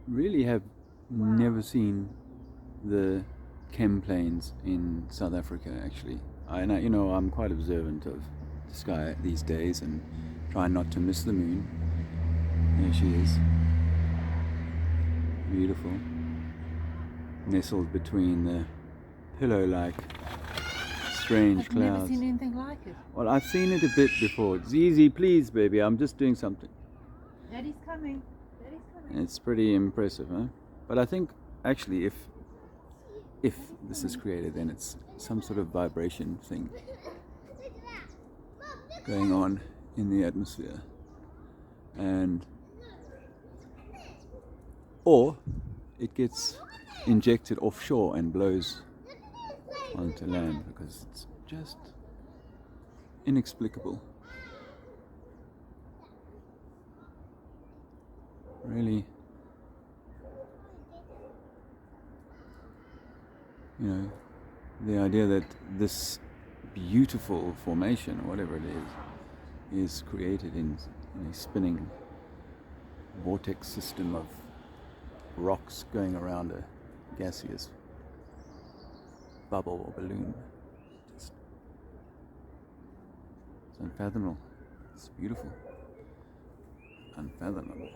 really have never seen the chem planes in South Africa, actually. I'm quite observant of the sky these days and try not to miss the moon. There she is. Beautiful. Nestled between the pillow-like strange I've clouds. never seen anything like it. Well, I've seen it a bit before. Zizi, please, baby, I'm just doing something. Daddy's coming. Daddy's coming. It's pretty impressive, huh? But I think, actually, if this is created, then it's some sort of vibration thing going on in the atmosphere. Or it gets injected offshore and blows onto land, because it's just inexplicable. Really, the idea that this beautiful formation, or whatever it is created in a spinning vortex system of rocks going around a gaseous bubble or balloon. It's unfathomable. It's beautiful. Unfathomable.